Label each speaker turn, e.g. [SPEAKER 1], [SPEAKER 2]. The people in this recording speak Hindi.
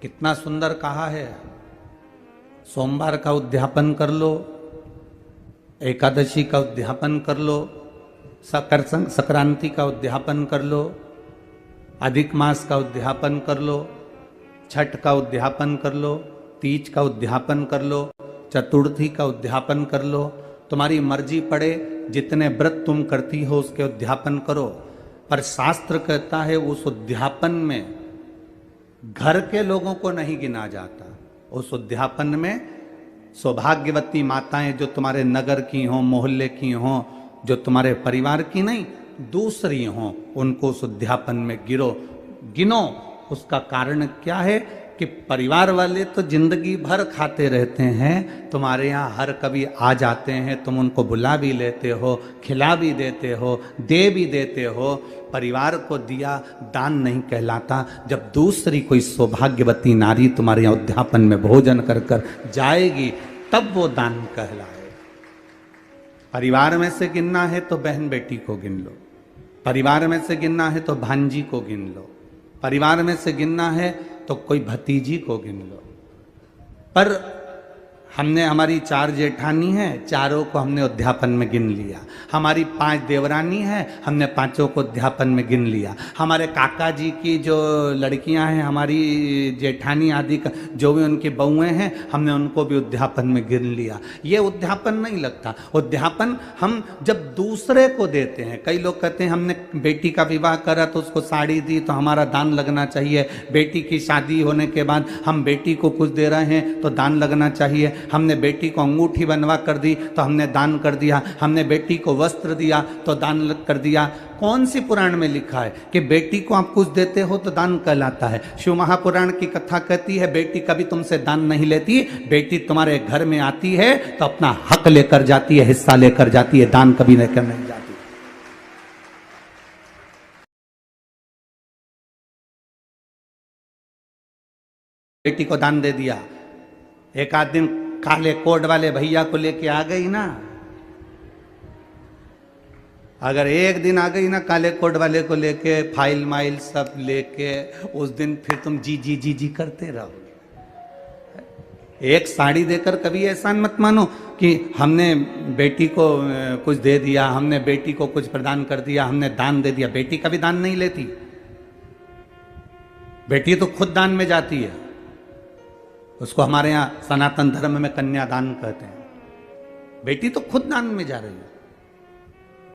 [SPEAKER 1] कितना सुंदर कहा है। सोमवार का उद्यापन कर लो, एकादशी का उद्यापन कर लो, संक्रांति का उद्यापन कर लो, अधिक मास का उद्यापन कर लो, छठ का उद्यापन कर लो, तीज का उद्यापन कर लो, चतुर्थी का उद्यापन कर लो। तुम्हारी मर्जी पड़े, जितने व्रत तुम करती हो उसके उद्यापन करो। पर शास्त्र कहता है उस उद्यापन में घर के लोगों को नहीं गिना जाता। उस उद्यापन में सौभाग्यवती माताएं जो तुम्हारे नगर की हों, मोहल्ले की हों, जो तुम्हारे परिवार की नहीं दूसरी हों, उनको उस उद्यापन में गिनो। उसका कारण क्या है कि परिवार वाले तो जिंदगी भर खाते रहते हैं, तुम्हारे यहाँ हर कभी आ जाते हैं, तुम उनको बुला भी लेते हो, खिला भी देते हो, दे भी देते हो। परिवार को दिया दान नहीं कहलाता। जब दूसरी कोई सौभाग्यवती नारी तुम्हारे यहाँ उद्यापन में भोजन कर कर जाएगी तब वो दान कहलाए। परिवार में से गिनना है तो बहन बेटी को गिन लो, परिवार में से गिनना है तो भांजी को गिन लो, परिवार में से गिनना है तो कोई भतीजी को गिन लो। पर हमने हमारी 4 जेठानी है, चारों को हमने उद्यापन में गिन लिया। हमारी 5 देवरानी है, हमने 5 को उद्यापन में गिन लिया। हमारे काका जी की जो लड़कियां हैं, हमारी जेठानी आदि का जो भी उनकी बहुएं हैं, हमने उनको भी उद्यापन में गिन लिया। ये उद्यापन नहीं लगता। उद्यापन हम जब दूसरे को देते हैं, कई लोग कहते हैं हमने बेटी का विवाह करा तो उसको साड़ी दी तो हमारा दान लगना चाहिए, बेटी की शादी होने के बाद हम बेटी को कुछ दे रहे हैं तो दान लगना चाहिए, हमने बेटी को अंगूठी बनवा कर दी तो हमने दान कर दिया, हमने बेटी को वस्त्र दिया तो दान कर दिया। कौन सी पुराण में लिखा है कि बेटी को आप कुछ देते हो तो दान कहलाता है? शिव महापुराण की कथा कहती है बेटी कभी तुमसे दान नहीं लेती, बेटी तुम्हारे घर में आती है तो अपना हक लेकर जाती है, हिस्सा लेकर जाती है, दान कभी लेकर नहीं जाती। बेटी को दान दे दिया, एक आध दिन काले कोट वाले भैया को लेके आ गई ना, अगर एक दिन आ गई ना काले कोट वाले को लेके, फाइल माइल सब लेके, उस दिन फिर तुम जी जी जी जी करते रहोगे। एक साड़ी देकर कभी ऐसा मत मानो कि हमने बेटी को कुछ दे दिया, हमने बेटी को कुछ प्रदान कर दिया, हमने दान दे दिया। बेटी कभी दान नहीं लेती, बेटी तो खुद दान में जाती है। उसको हमारे यहाँ सनातन धर्म में कन्यादान कहते हैं। बेटी तो खुद दान में जा रही है।